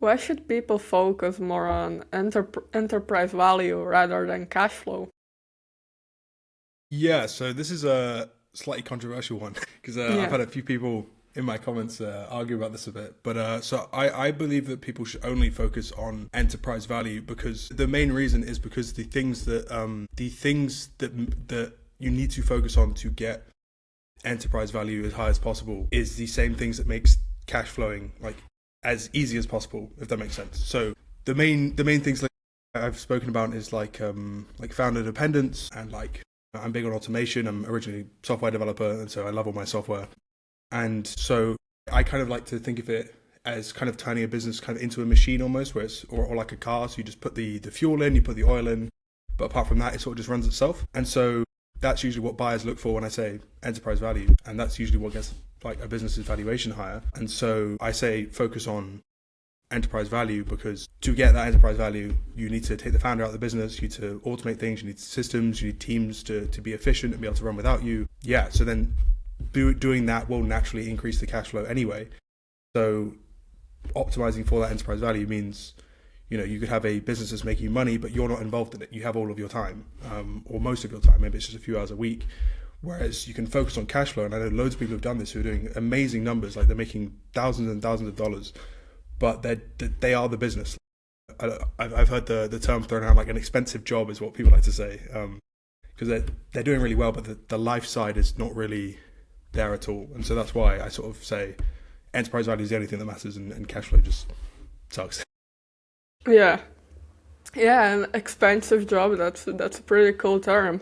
Why should people focus more on enterprise value rather than cash flow? Yeah, so this is a slightly controversial one because I've Yeah. had a few people in my comments argue about this a bit. But I believe that people should only focus on enterprise value because the main reason is because the things that you need to focus on to get enterprise value as high as possible is the same things that makes cash flowing like as easy as possible, if that makes sense. So the main things like I've spoken about is like founder dependence and like I'm big on automation. I'm originally a software developer, and so I love all my software. And so I kind of like to think of it as kind of turning a business kind of into a machine almost, where it's or like a car. So you just put the fuel in, you put the oil in, but apart from that, it sort of just runs itself. And so that's usually what buyers look for when I say enterprise value, and that's usually what gets like a business's valuation higher. And so I say focus on enterprise value because to get that enterprise value, you need to take the founder out of the business, you need to automate things, you need systems, you need teams to be efficient and be able to run without you. Yeah, so then doing that will naturally increase the cash flow anyway. So optimizing for that enterprise value means you could have a business that's making you money, but you're not involved in it. You have all of your time, or most of your time. Maybe it's just a few hours a week. Whereas you can focus on cash flow, and I know loads of people who've done this who are doing amazing numbers, like they're making thousands and thousands of dollars, but they are the business. I've heard the term thrown around like an expensive job is what people like to say, because they're doing really well, but the life side is not really there at all, and so that's why I sort of say enterprise value is the only thing that matters, and cash flow just sucks. Yeah. Yeah, an expensive job, that's a pretty cool term.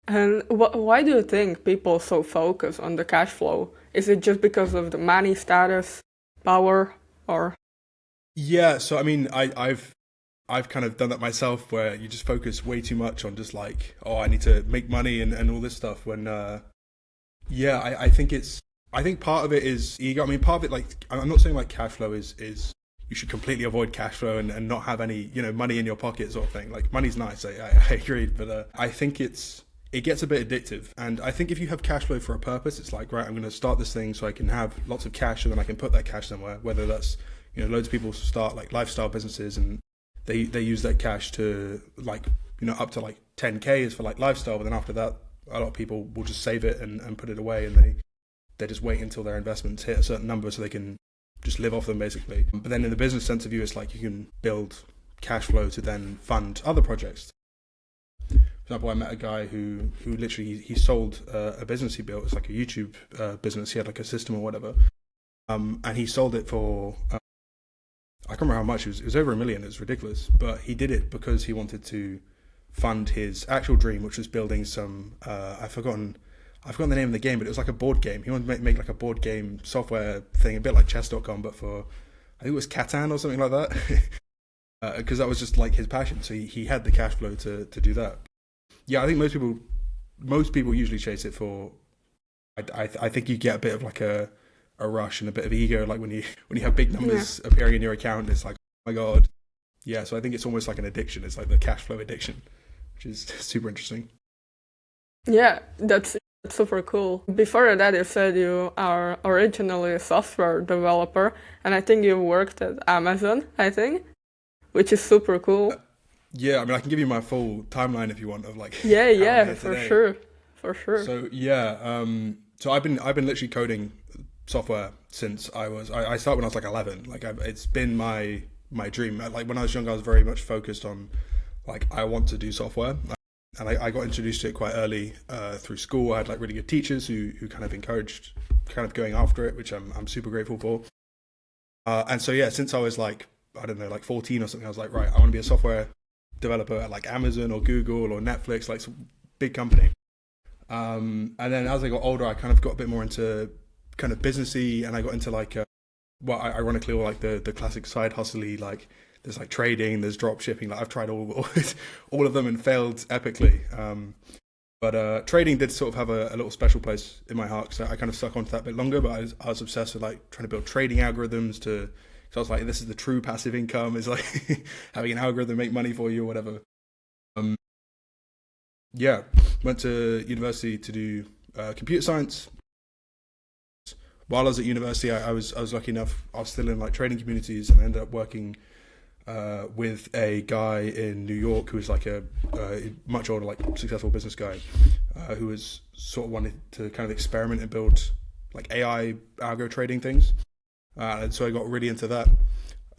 And why do you think people so focus on the cash flow? Is it just because of the money status, power, or Yeah, so I mean, I've kind of done that myself, where you just focus way too much on just like, oh, I need to make money and all this stuff. When yeah, I think part of it is ego. I mean, part of it, like, I'm not saying like cash flow is you should completely avoid cash flow and not have any money in your pocket sort of thing. Like money's nice, I agree, but I think it gets a bit addictive. And I think if you have cash flow for a purpose, it's like, right, I'm going to start this thing so I can have lots of cash and then I can put that cash somewhere. Whether that's loads of people start like lifestyle businesses and they use that cash to like up to like 10K is for like lifestyle, but then after that a lot of people will just save it and put it away, and they just wait until their investments hit a certain number so they can just live off them basically. But then in the business sense of view, it's like you can build cash flow to then fund other projects. For example, I met a guy who literally he sold a business he built. It's like a YouTube business. He had like a system or whatever, and he sold it for I can't remember how much. It was over 1 million. It was ridiculous, but he did it because he wanted to fund his actual dream, which was building some. I've forgotten the name of the game, but it was like a board game. He wanted to make like a board game software thing, a bit like chess.com, but for I think it was Catan or something like that, because that was just like his passion. So he had the cash flow to do that. Yeah, I think most people usually chase it for. I think you get a bit of like a rush and a bit of ego, like when you have big yeah. numbers appearing in your account. It's like, oh my god, yeah. So I think it's almost like an addiction. It's like the cash flow addiction, which is super interesting. Yeah, that's super cool. Before that, you said you are originally a software developer, and I think you worked at Amazon, I think, which is super cool. Yeah, I mean, I can give you my full timeline if you want of like Yeah, how I'm yeah, here for today. sure. For sure. So yeah, so I've been literally coding software since I started when I was like 11. Like it's been my dream. Like when I was young, I was very much focused on like I want to do software, and I got introduced to it quite early through school. I had like really good teachers who kind of encouraged kind of going after it, which I'm super grateful for. And so yeah, since I was like I don't know like 14 or something, I was like right, I want to be a software developer at like Amazon or Google or Netflix, like some big company. And then as I got older, I kind of got a bit more into kind of businessy, and I got into like, well, ironically, all like the classic side hustly, like there's like trading, there's drop shipping. Like I've tried all of them and failed epically. But trading did sort of have a little special place in my heart because I kind of stuck onto that a bit longer. But I was obsessed with like trying to build trading algorithms to. So I was like, this is the true passive income. Is like having an algorithm make money for you or whatever. Um, yeah, went to university to do computer science. while I was at university, I was lucky enough. I was still in like trading communities, and I ended up working with a guy in New York who was like a much older, like successful business guy, who was sort of wanted to kind of experiment and build like AI algo trading things, and so I got really into that.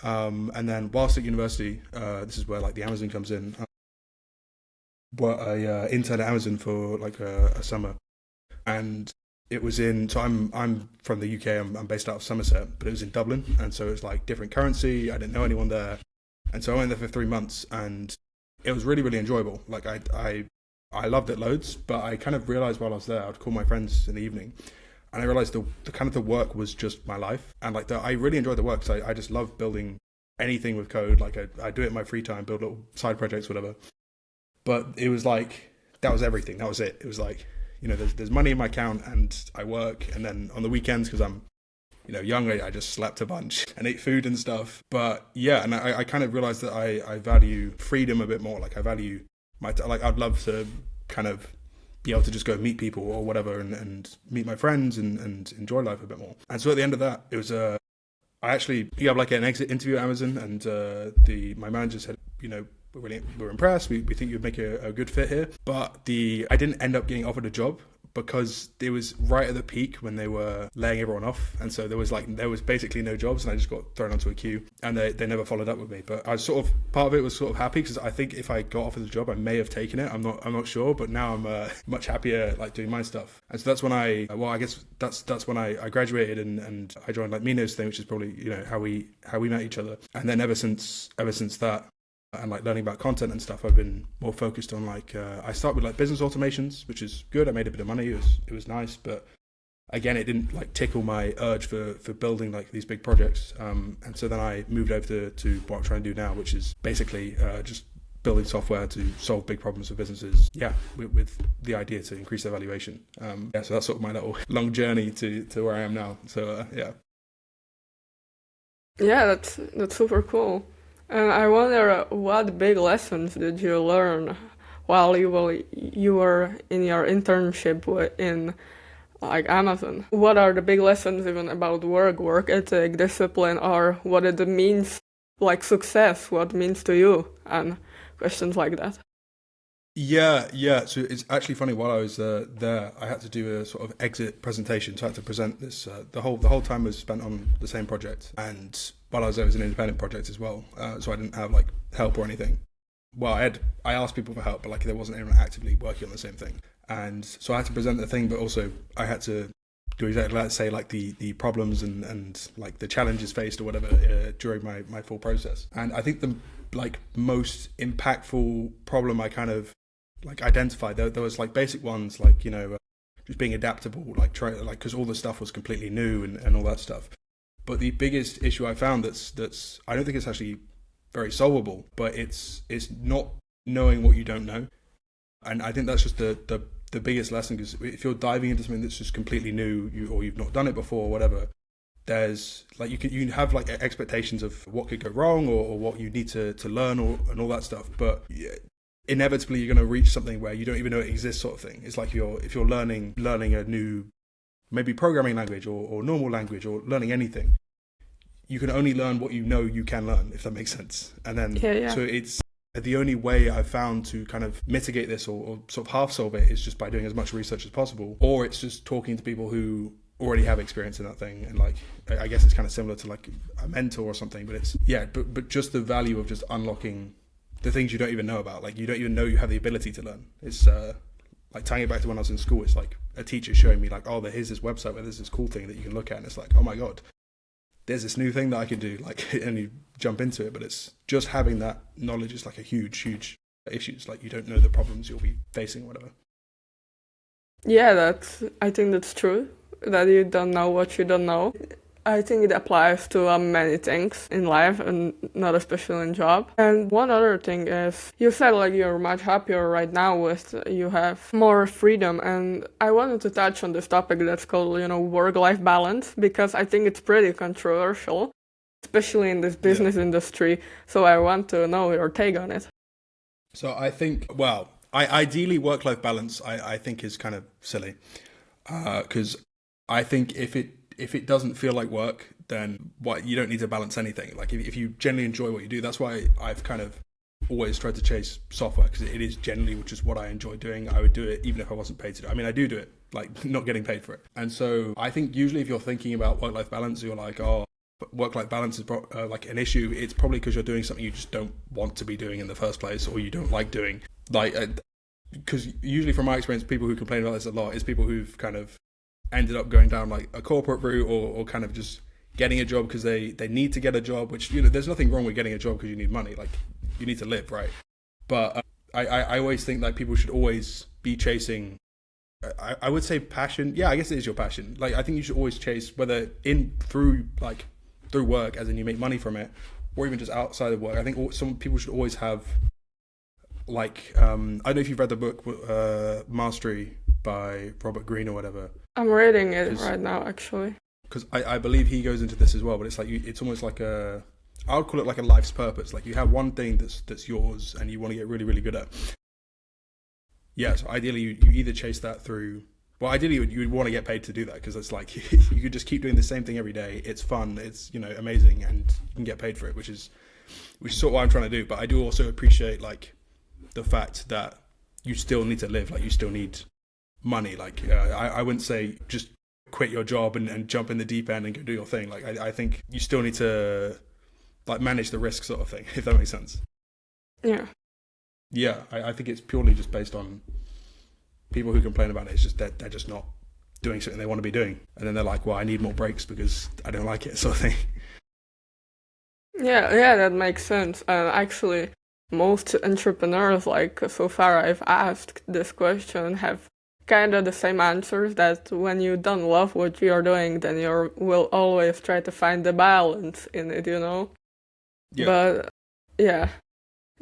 And then whilst at university, this is where like the Amazon comes in. I interned at Amazon for like a summer, and it was in. So I'm from the UK. I'm based out of Somerset, but it was in Dublin, and so it's like different currency. I didn't know anyone there, and so I went there for 3 months, and it was really enjoyable. Like I loved it loads, but I kind of realized while I was there, I'd call my friends in the evening, and I realized the kind of the work was just my life, and like I really enjoyed the work. So I just love building anything with code. Like I do it in my free time, build little side projects, whatever. But it was like that was everything. That was it. It was like, there's money in my account and I work, and then on the weekends, because I'm young, I just slept a bunch and ate food and stuff. But yeah, and I kind of realized that I value freedom a bit more. Like I value like I'd love to kind of be able to just go meet people or whatever, and meet my friends and enjoy life a bit more. And so at the end of that, it was I actually have like an exit interview at Amazon, and my manager said, we're impressed. We think you'd make a good fit here. But I didn't end up getting offered a job because it was right at the peak when they were laying everyone off, and so there was basically no jobs, and I just got thrown onto a queue, and they never followed up with me. But I was sort of, part of it was sort of happy, because I think if I got offered the job, I may have taken it. I'm not sure, but now I'm much happier like doing my stuff. And so that's when I guess that's when I graduated, and I joined like Minos thing, which is probably how we met each other. And then ever since that, and like learning about content and stuff, I've been more focused on like I start with like business automations, which is good. I made a bit of money. It was nice, but again, it didn't like tickle my urge for building like these big projects. And so then I moved over to what I'm trying to do now, which is basically just building software to solve big problems for businesses. Yeah, with the idea to increase their valuation. So that's sort of my little long journey to where I am now. So yeah. Yeah, that's super cool. And I wonder, what big lessons did you learn while you were in your internship in like Amazon? What are the big lessons even about work ethic, discipline, or what it means, like success, what it means to you, and questions like that? Yeah. So it's actually funny. While I was there, I had to do a sort of exit presentation. So I had to present this. The whole time was spent on the same project, and while I was there, it was an independent project as well. So I didn't have like help or anything. Well, I asked people for help, but like there wasn't anyone actively working on the same thing. And so I had to present the thing, but also I had to do exactly that, say like the problems and like the challenges faced or whatever during my full process. And I think the like most impactful problem I kind of like identified, there was like basic ones like just being adaptable, like because all the stuff was completely new and all that stuff. But the biggest issue I found that's I don't think it's actually very solvable, but it's not knowing what you don't know. And I think that's just the biggest lesson, because if you're diving into something that's just completely new, or you've not done it before or whatever, there's like you have like expectations of what could go wrong or what you need to learn and all that stuff. But inevitably you're going to reach something where you don't even know it exists, sort of thing. It's like if you're learning a new maybe programming language or normal language, or learning anything, you can only learn what you know you can learn, if that makes sense. And then So it's the only way I've found to kind of mitigate this or sort of half solve it is just by doing as much research as possible, or it's just talking to people who already have experience in that thing. And like I guess it's kind of similar to like a mentor or something, but it's but just the value of just unlocking the things you don't even know about. Like you don't even know you have the ability to learn. It's like tying it back to when I was in school, it's like a teacher showing me like, oh, here's this website where there's this cool thing that you can look at, and it's like, oh my god, there's this new thing that I can do, like, and you jump into it. But it's just having that knowledge is like a huge issue. It's like you don't know the problems you'll be facing or whatever. Yeah, I think that's true, that you don't know what you don't know. I think it applies to many things in life, and not especially in job. And one other thing is, you said like you're much happier right now with you have more freedom, and I wanted to touch on this topic that's called work-life balance, because I think it's pretty controversial, especially in this business industry. So I want to know your take on it. So I think, well, ideally work-life balance I think is kind of silly, because I think if if it doesn't feel like work, then what, you don't need to balance anything. Like if you genuinely enjoy what you do, that's why I've kind of always tried to chase software, because it is generally, which is what I enjoy doing. I would do it even if I wasn't paid to do it. I mean, I do it, like not getting paid for it. And so I think usually if you're thinking about work-life balance, you're like, oh, work-life balance is like an issue. It's probably because you're doing something you just don't want to be doing in the first place, or you don't like doing. Like, because usually from my experience, people who complain about this a lot is people who've kind of ended up going down like a corporate route, or kind of just getting a job because they need to get a job, which, you know, there's nothing wrong with getting a job because you need money. Like, you need to live, right? But I always think that people should always be chasing, I would say passion. Yeah, I guess it is your passion. Like, I think you should always chase, whether through work, as in you make money from it, or even just outside of work. I think some people should always have, like, I don't know if you've read the book Mastery by Robert Greene or whatever. I'm reading it right now, actually. Because I believe he goes into this as well, but it's like it's almost like I would call it like a life's purpose. Like, you have one thing that's yours and you want to get really, really good at. Yeah, so ideally you either chase that through, well, ideally you would want to get paid to do that, because it's like you could just keep doing the same thing every day. It's fun, it's, you know, amazing, and you can get paid for it, which is sort of what I'm trying to do. But I do also appreciate, like, the fact that you still need to live. Like, you still need money. Like, I wouldn't say just quit your job and jump in the deep end and go do your thing. Like, I think you still need to, like, manage the risk, sort of thing, if that makes sense. Yeah, I think it's purely just based on people who complain about it. It's just that they're just not doing something they want to be doing, and then they're like, well, I need more breaks because I don't like it, sort of thing. Yeah, that makes sense. And actually, most entrepreneurs, like, so far I've asked this question, have kind of the same answers, that when you don't love what you're doing, then you will always try to find the balance in it, you know? Yeah. But yeah,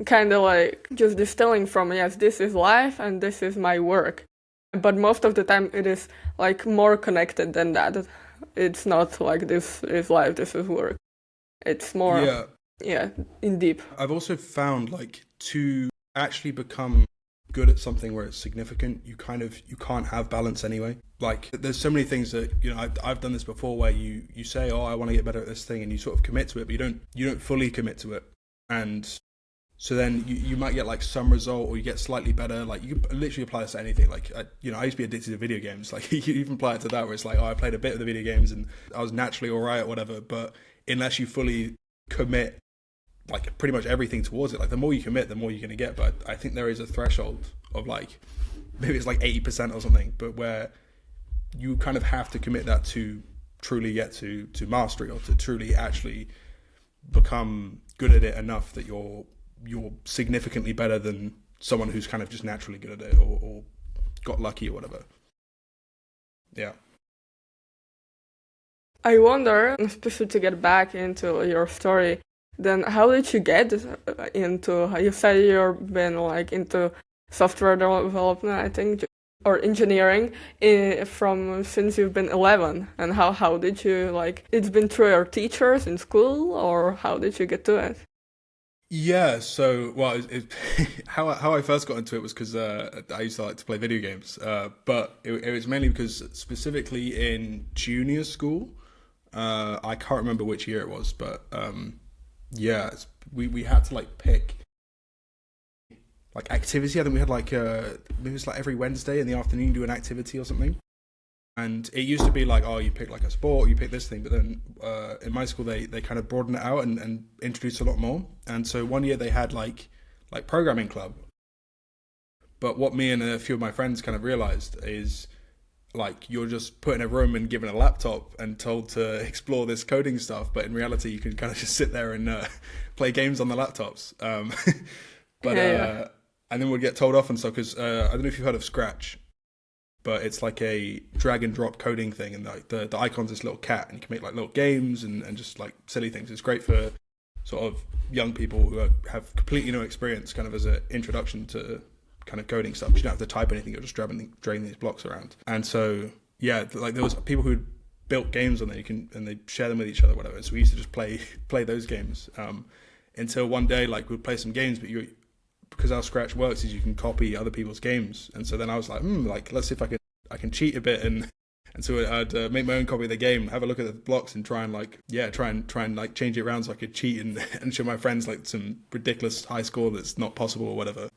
kind of like just distilling from, yes, this is life and this is my work. But most of the time it is like more connected than that. It's not like this is life, this is work. It's more, in deep. I've also found, like, to actually become good at something where it's significant, you can't have balance anyway. Like, there's so many things that, you know, I've done this before, where you say, oh, I want to get better at this thing, and you sort of commit to it, but you don't fully commit to it. And so then you might get, like, some result, or you get slightly better. Like, you can literally apply this to anything. Like, I used to be addicted to video games. Like, you even apply it to that, where it's like, oh, I played a bit of the video games and I was naturally all right or whatever. But unless you fully commit, like, pretty much everything towards it, like, the more you commit, the more you're going to get. But I think there is a threshold of, like, maybe it's like 80% or something, but where you kind of have to commit that to truly get to mastery, or to truly actually become good at it enough that you're significantly better than someone who's kind of just naturally good at it, or got lucky or whatever. Yeah. I wonder, especially to get back into your story, then how did you get into, you said you've been, like, into software development, I think, or engineering from since you've been 11, and how did you, like, it's been through your teachers in school, or how did you get to it? Yeah, so, well, how I first got into it was because I used to like to play video games, but it was mainly because, specifically in junior school, I can't remember which year it was, but yeah, we had to, like, pick, like, activity. I think we had, like, maybe it was like every Wednesday in the afternoon do an activity or something. And it used to be like, oh, you pick, like, a sport, you pick this thing. But then in my school, they kind of broadened it out and introduced a lot more. And so one year they had like programming club. But what me and a few of my friends kind of realized is, like, you're just put in a room and given a laptop and told to explore this coding stuff. But in reality, you can kind of just sit there and play games on the laptops. And then we'd get told off and stuff, because I don't know if you've heard of Scratch, but it's like a drag and drop coding thing, and like the icon's this little cat, and you can make, like, little games and just, like, silly things. It's great for sort of young people who have completely no experience, kind of as an introduction to kind of coding stuff. You don't have to type anything, you're just dragging these blocks around. And so, yeah, like, there was people who built games on there, and they share them with each other, whatever. So we used to just play those games until one day, like, we'd play some games, but because how Scratch works is you can copy other people's games. And so then I was like, like, let's see if I can cheat a bit and And so I'd make my own copy of the game, have a look at the blocks, and try and like change it around so I could cheat and, and show my friends like some ridiculous high score that's not possible or whatever.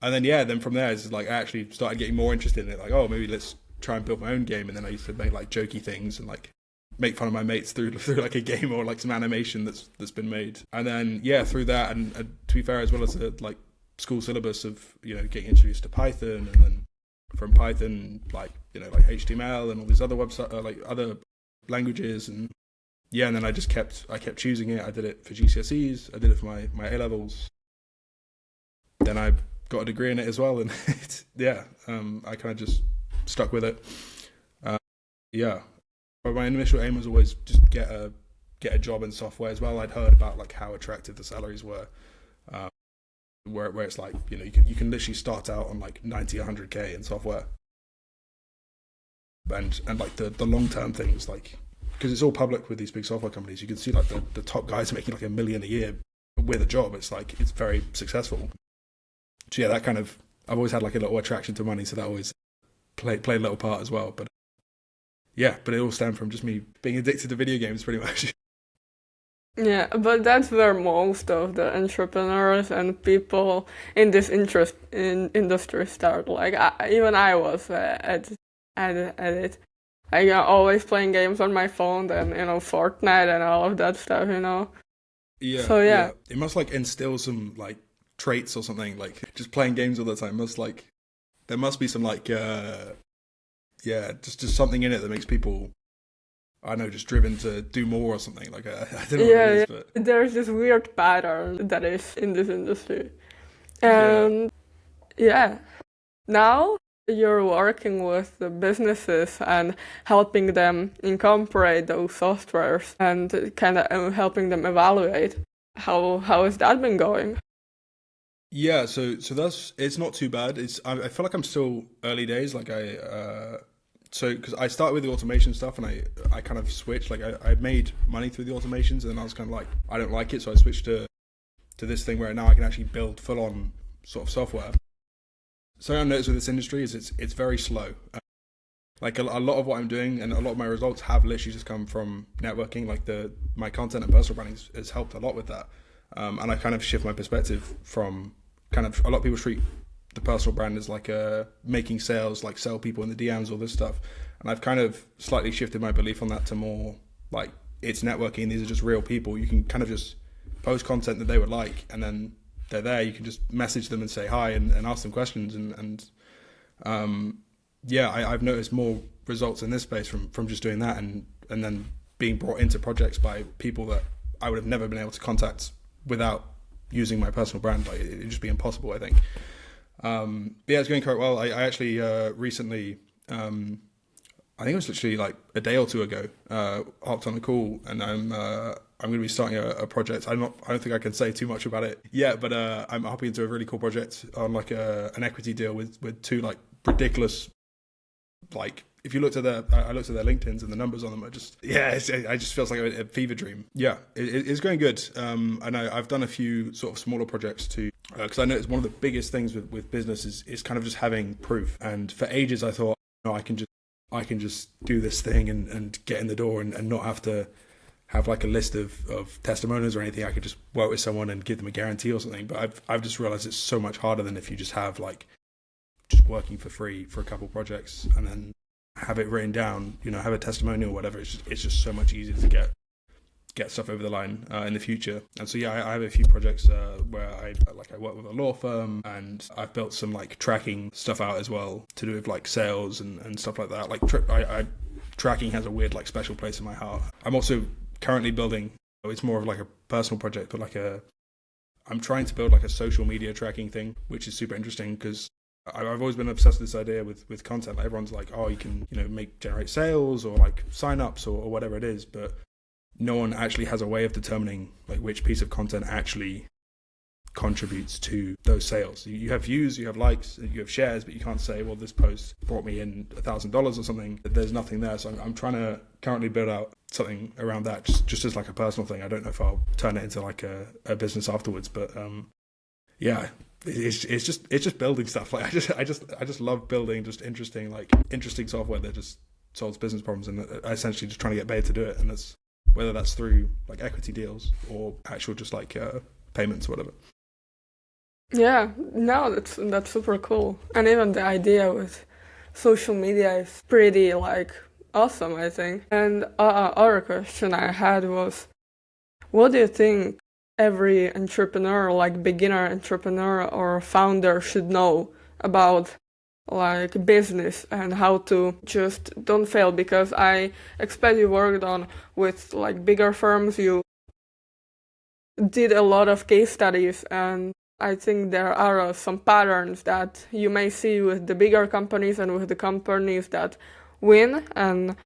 And then from there, it's like I actually started getting more interested in it. Like, oh, maybe let's try and build my own game. And then I used to make like jokey things and like make fun of my mates through like a game or like some animation that's been made. And then through that, and to be fair, as well as the like school syllabus of getting introduced to Python, and then from Python like like HTML and all these other website like other languages, and then I kept choosing it. I did it for GCSEs, I did it for my A levels, then I got a degree in it as well, and I kind of just stuck with it. But my initial aim was always just get a job in software as well. I'd heard about like how attractive the salaries were, where it's like you can literally start out on like 90, 100K in software, and like the long term things, like because it's all public with these big software companies, you can see like the top guys are making like $1 million a year with a job. It's like it's very successful. So that kind of, I've always had like a little attraction to money, so that always played a little part as well. But but it all stemmed from just me being addicted to video games pretty much. Yeah, but that's where most of the entrepreneurs and people in this industry start. Like even I was at it. Like always playing games on my phone, and Fortnite and all of that stuff. Yeah. So yeah, it must like instill some like traits or something. Like just playing games all the time there must be some like just something in it that makes people, I don't know, just driven to do more or something. Like I don't know what it is, but there's this weird pattern that is in this industry, and now you're working with the businesses and helping them incorporate those softwares and kind of helping them evaluate. How has that been going? Yeah, so it's not too bad. I feel like I'm still early days. Like because I started with the automation stuff, and I kind of switched. Like I made money through the automations, and then I was kind of like, I don't like it, so I switched to this thing where now I can actually build full on sort of software. So I noticed with this industry is it's very slow. Like a lot of what I'm doing and a lot of my results have literally just come from networking. Like my content and personal branding has helped a lot with that. And I kind of shift my perspective from kind of, a lot of people treat the personal brand as like making sales, like sell people in the DMs, all this stuff. And I've kind of slightly shifted my belief on that to more like it's networking. These are just real people. You can kind of just post content that they would like, and then they're there. You can just message them and say hi and ask them questions. I've noticed more results in this space from just doing that, and then being brought into projects by people that I would have never been able to contact without using my personal brand. Like it'd just be impossible, I think. It's going quite well. I actually recently, I think it was literally like a day or two ago, hopped on a call, and I'm going to be starting a project. I don't think I can say too much about it yet, but I'm hopping into a really cool project on like an equity deal with two like ridiculous, like if you looked at I looked at their LinkedIn's and the numbers on them, it just feels like a fever dream. Yeah, it's going good. And I've done a few sort of smaller projects too, because I know it's one of the biggest things with business is kind of just having proof. And for ages I thought, I can just do this thing and get in the door and not have to have like a list of testimonials or anything. I could just work with someone and give them a guarantee or something. But I've just realized it's so much harder than if you just have like just working for free for a couple projects and then have it written down, have a testimonial or whatever. It's just so much easier to get stuff over the line in the future. And so I have a few projects where I work with a law firm, and I've built some like tracking stuff out as well to do with like sales and stuff like that. Like tracking has a weird like special place in my heart. I'm also currently building, it's more of like a personal project, but I'm trying to build like a social media tracking thing, which is super interesting because I've always been obsessed with this idea with content. Like everyone's like, oh, you can generate sales or like sign-ups or whatever it is, but no one actually has a way of determining like which piece of content actually contributes to those sales. You have views, you have likes, you have shares, but you can't say, well, this post brought me in $1,000 or something. There's nothing there. So I'm trying to currently build out something around that, just as like a personal thing. I don't know if I'll turn it into like a business afterwards, but it's just building stuff. Like I just love building just interesting software that just solves business problems and essentially just trying to get paid to do it. And that's whether that's through like equity deals or actual just like payments or whatever. Yeah, no, that's super cool. And even the idea with social media is pretty like awesome, I think. And other question I had was, what do you think every entrepreneur, like beginner entrepreneur or founder, should know about like business and how to just don't fail? Because I expect you worked on with like bigger firms, you did a lot of case studies, and I think there are some patterns that you may see with the bigger companies and with the companies that win, and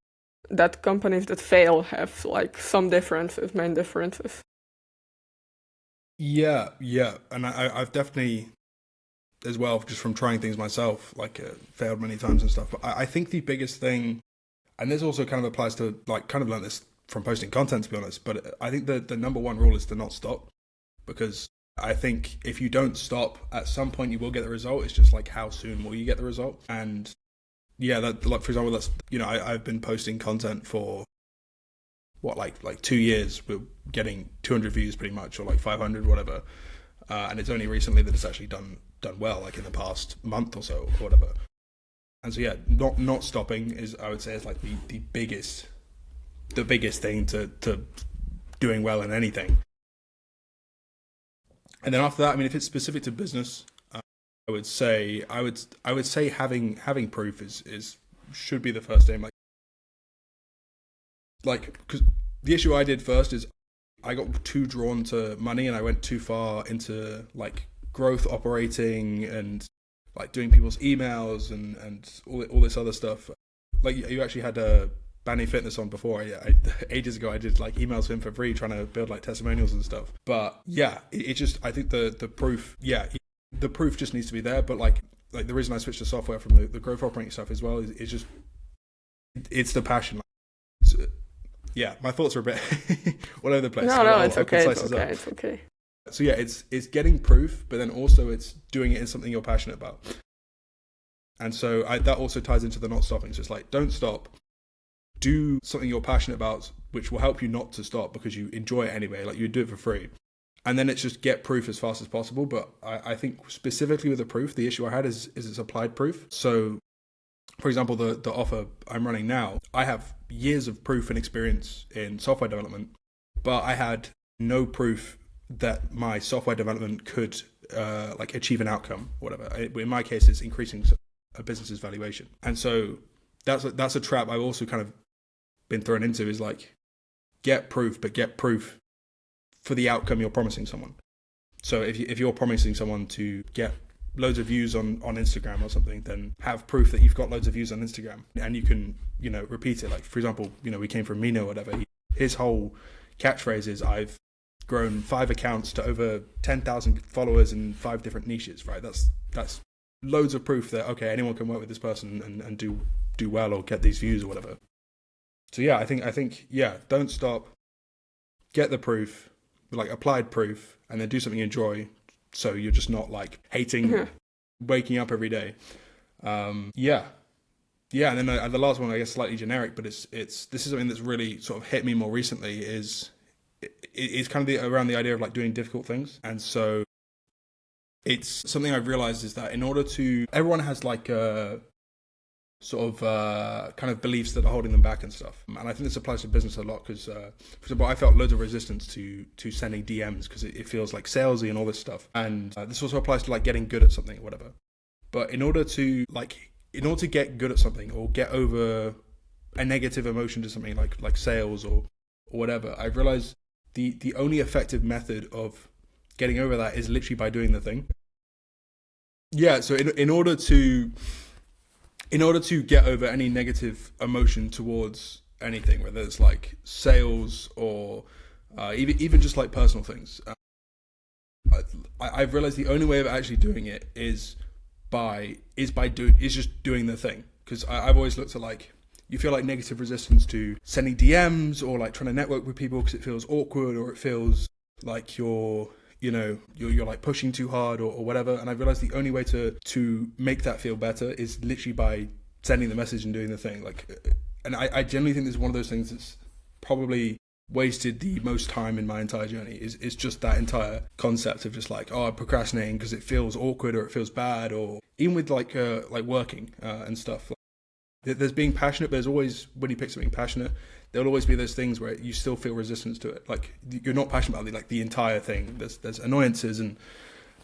that companies that fail have like some differences, main differences. Yeah, yeah, and I've definitely as well, just from trying things myself, like failed many times and stuff. But I think the biggest thing, and this also kind of applies to like kind of learned this from posting content, to be honest. But I think the number one rule is to not stop, because I think if you don't stop, at some point you will get the result. It's just like how soon will you get the result? And yeah, that like for example, that's I've been posting content for what like 2 years. We're getting 200 views pretty much, or like 500, whatever. And it's only recently that it's actually done well, like in the past month or so, or whatever. And so yeah, not stopping is, I would say, is like the biggest thing to doing well in anything. And then after that, I mean, if it's specific to business, I would say having proof is should be the first aim. Like because the issue I did first is I got too drawn to money and I went too far into like growth operating and like doing people's emails and all this other stuff. Like you actually had Banny Fitness on before. I ages ago I did like emails for him for free, trying to build like testimonials and stuff. But yeah, it just, I think the proof, the proof just needs to be there. But like the reason I switched to software from the growth operating stuff as well is just it's the passion. So, yeah, my thoughts are a bit all over the place. No, it's okay. It's okay. So yeah, it's getting proof, but then also it's doing it in something you're passionate about. And so that also ties into the not stopping. So it's like, don't stop. Do something you're passionate about, which will help you not to stop because you enjoy it anyway. Like you do it for free. And then it's just get proof as fast as possible. But I think specifically with the proof, the issue I had is it's applied proof. So for example, the offer I'm running now, I have years of proof and experience in software development, but I had no proof that my software development could like achieve an outcome, or whatever. In my case, it's increasing a business's valuation. And so that's a trap I've also kind of been thrown into, is like get proof, but get proof for the outcome you're promising someone. So if you're promising someone to get loads of views on Instagram or something, then have proof that you've got loads of views on Instagram and you can, repeat it. Like, for example, we came from Mino or whatever. His whole catchphrase is, I've grown 5 accounts to over 10,000 followers in 5 different niches, right? That's loads of proof that, okay, anyone can work with this person and do well or get these views or whatever. So yeah, I think, don't stop, get the proof, like applied proof, and then do something you enjoy. So you're just not like hating waking up every day. And then the last one, I guess slightly generic, but this is something that's really sort of hit me more recently, is it's kind of around the idea of like doing difficult things. And so it's something I've realized is that in order to, everyone has like a sort of kind of beliefs that are holding them back and stuff. And I think this applies to business a lot because, for example, I felt loads of resistance to sending DMs because it feels like salesy and all this stuff. And this also applies to like getting good at something or whatever. But in order to get good at something or get over a negative emotion to something like sales or whatever, I've realized the only effective method of getting over that is literally by doing the thing. Yeah, so in order to get over any negative emotion towards anything, whether it's like sales or even just like personal things, I've realized the only way of actually doing it is just doing the thing. Because I've always looked at like, you feel like negative resistance to sending DMs or like trying to network with people because it feels awkward or it feels like you're like pushing too hard or whatever. And I realized the only way to make that feel better is literally by sending the message and doing the thing. Like and I genuinely think this is one of those things that's probably wasted the most time in my entire journey is just that entire concept of just like, oh, I'm procrastinating because it feels awkward or it feels bad, or even with like working and stuff. Like, there's being passionate, but there's always, when you pick something passionate, there'll always be those things where you still feel resistance to it. Like you're not passionate about the entire thing. There's annoyances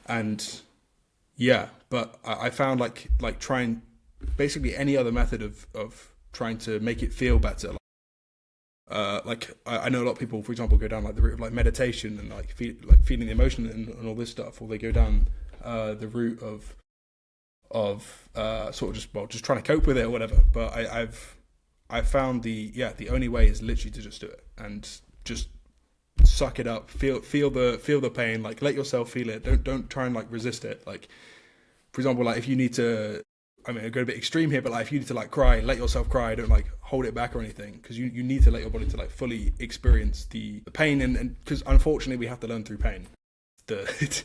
and yeah, but I found like trying basically any other method of trying to make it feel better. Like I know a lot of people, for example, go down like the route of like meditation and like feeling the emotion and all this stuff, or they go down the route of sort of just trying to cope with it or whatever. But I've found the only way is literally to just do it and just suck it up, feel the pain, like let yourself feel it. Don't try and like resist it. Like for example, like if you need to, I mean, I go a bit extreme here, but like if you need to like cry, let yourself cry. Don't like hold it back or anything, because you need to let your body to like fully experience the pain, and because unfortunately we have to learn through pain. The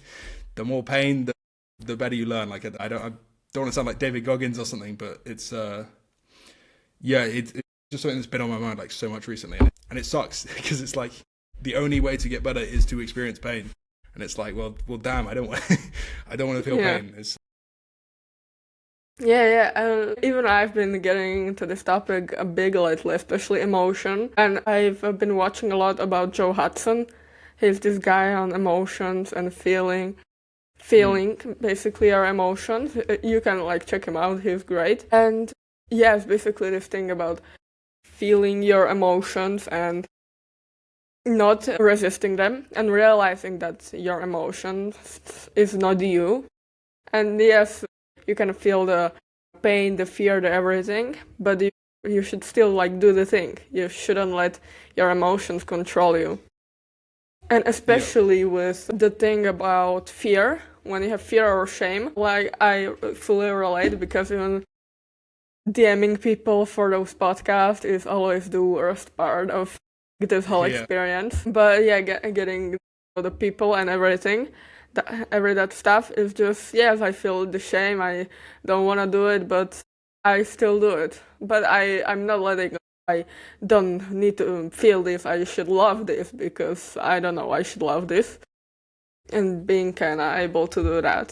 more pain, the better you learn. Like I don't want to sound like David Goggins or something, but it's it's just something that's been on my mind like so much recently, and it sucks because it's like the only way to get better is to experience pain, and it's like well damn, I don't want to feel pain. Even I've been getting into this topic a big lately, especially emotion. And I've been watching a lot about Joe Hudson. He's this guy on emotions and feeling basically our emotions. You can like check him out, he's great. And yeah, it's basically this thing about feeling your emotions and not resisting them and realizing that your emotions is not you. And yes, you can feel the pain, the fear, the everything, but you should still like do the thing. You shouldn't let your emotions control you. And especially with the thing about fear, when you have fear or shame, like I fully relate, because even DMing people for those podcasts is always the worst part of this whole experience. But yeah, getting the people and everything, that stuff is just, yes, I feel the shame, I don't want to do it, but I still do it. But I'm not letting, I don't need to feel this, I should love this, because I don't know, I should love this. And being kind of able to do that.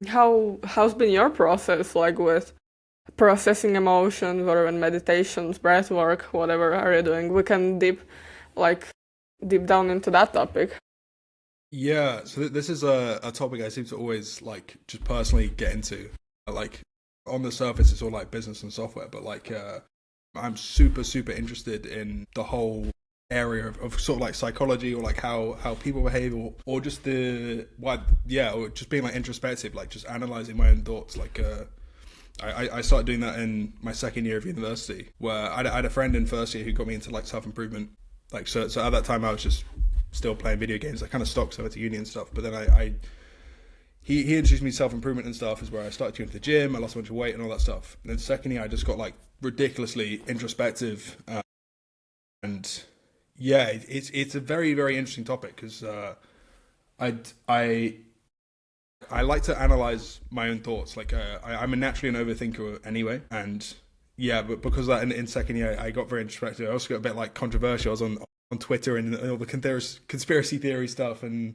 How's been your process, like with processing emotions, or even meditations, breath work, whatever are you doing? We can deep down into that topic. Yeah, so this is a topic I seem to always like just personally get into. Like on the surface, it's all like business and software, but like I'm super interested in the whole area of sort of like psychology, or like how people behave, or just or just being like introspective, like just analyzing my own thoughts. Like I started doing that in my second year of university, where I had a friend in first year who got me into like self-improvement. Like so at that time I was just still playing video games. I kind of stopped, so I went to uni and stuff. But then he introduced me to self-improvement and stuff, is where I started going to the gym, I lost a bunch of weight and all that stuff. And then second year I just got like ridiculously introspective. And yeah, it's a very, very interesting topic, because I like to analyze my own thoughts. Like I'm naturally an overthinker anyway. And yeah, but because of that in second year I got very introspective. I also got a bit like controversial. I was on Twitter and all the conspiracy theory stuff, and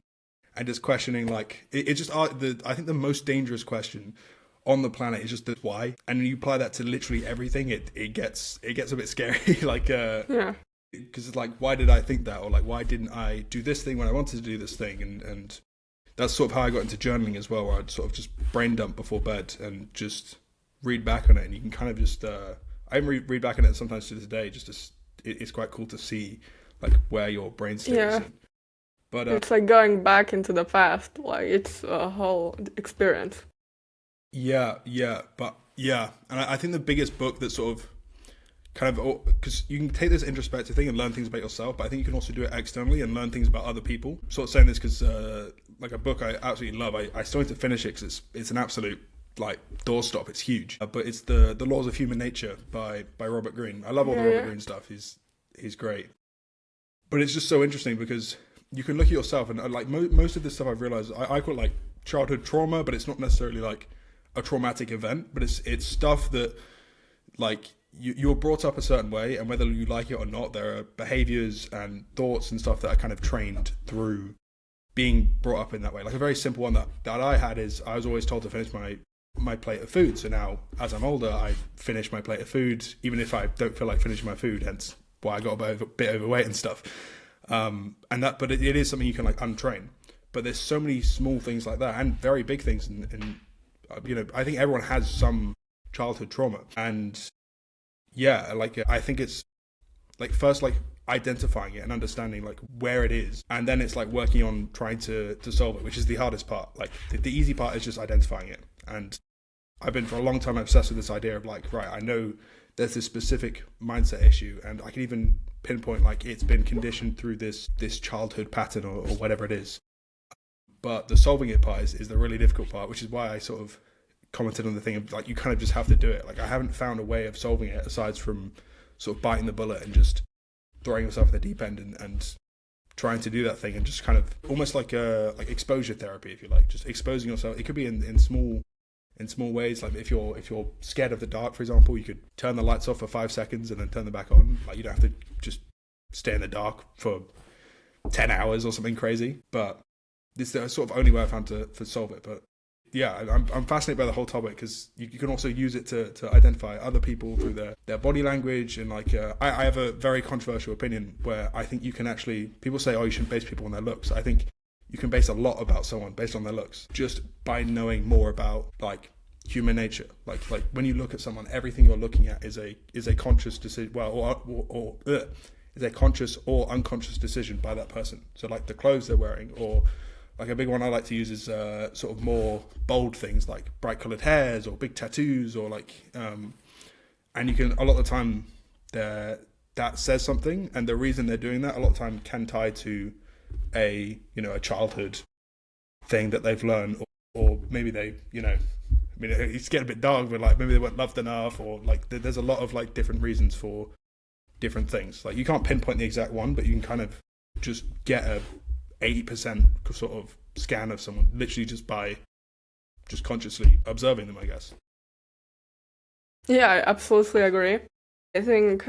just questioning like it just I think the most dangerous question on the planet is just the why, and when you apply that to literally everything, it gets a bit scary. Like because it's like, why did I think that, or like why didn't I do this thing when I wanted to do this thing, and that's sort of how I got into journaling as well, where I'd sort of just brain dump before bed and just read back on it, and you can kind of just I read back on it sometimes to this day, it's quite cool to see like where your brain state is. But it's like going back into the past, like it's a whole experience. And I think the biggest book that sort of kind of, because you can take this introspective thing and learn things about yourself, but I think you can also do it externally and learn things about other people. Sort of saying this because like a book I absolutely love, I still need to finish it because it's an absolute like doorstop. It's huge, but it's the Laws of Human Nature by Robert Greene. I love all the Robert Greene stuff. He's great. But it's just so interesting because you can look at yourself and like most of this stuff I've realized, I call it like childhood trauma, but it's not necessarily like a traumatic event, but it's stuff that like you're brought up a certain way, and whether you like it or not, there are behaviors and thoughts and stuff that are kind of trained through being brought up in that way. Like a very simple one that I had is I was always told to finish my plate of food. So now, as I'm older, I finish my plate of food, even if I don't feel like finishing my food. Hence why I got a bit overweight and stuff. But it is something you can like untrain. But there's so many small things like that, and very big things. And I think everyone has some childhood trauma, and yeah, like I think it's like first like identifying it and understanding like where it is, and then it's like working on trying to solve it, which is the hardest part. Like the easy part is just identifying it. And I've been for a long time obsessed with this idea of like, right, I know there's this specific mindset issue, and I can even pinpoint like it's been conditioned through this childhood pattern or whatever it is. But the solving it part is the really difficult part, which is why I sort of commented on the thing of like you kind of just have to do it. Like I haven't found a way of solving it aside from sort of biting the bullet and just throwing yourself in the deep end and trying to do that thing, and just kind of almost like exposure therapy, if you like, just exposing yourself. It could be in small ways. Like if you're scared of the dark, for example, you could turn the lights off for 5 seconds and then turn them back on. Like you don't have to just stay in the dark for 10 hours or something crazy. But this is the sort of only way I found to solve it. But yeah, I'm fascinated by the whole topic because you can also use it to identify other people through their body language. And like I have a very controversial opinion where I think you can actually, people say, oh, you shouldn't base people on their looks. I think you can base a lot about someone based on their looks, just by knowing more about like human nature. Like when you look at someone, everything you're looking at is a conscious decision. Well, is a conscious or unconscious decision by that person. So like the clothes they're wearing, or like a big one I like to use is sort of more bold things like bright colored hairs or big tattoos, or like, and you can, a lot of the time that says something, and the reason they're doing that a lot of the time can tie to a childhood thing that they've learned, or maybe they, I mean, it's getting a bit dark, but like maybe they weren't loved enough, or like there's a lot of like different reasons for different things. Like you can't pinpoint the exact one, but you can kind of just get a 80% sort of scan of someone literally just by just consciously observing them, I guess. Yeah, I absolutely agree. I think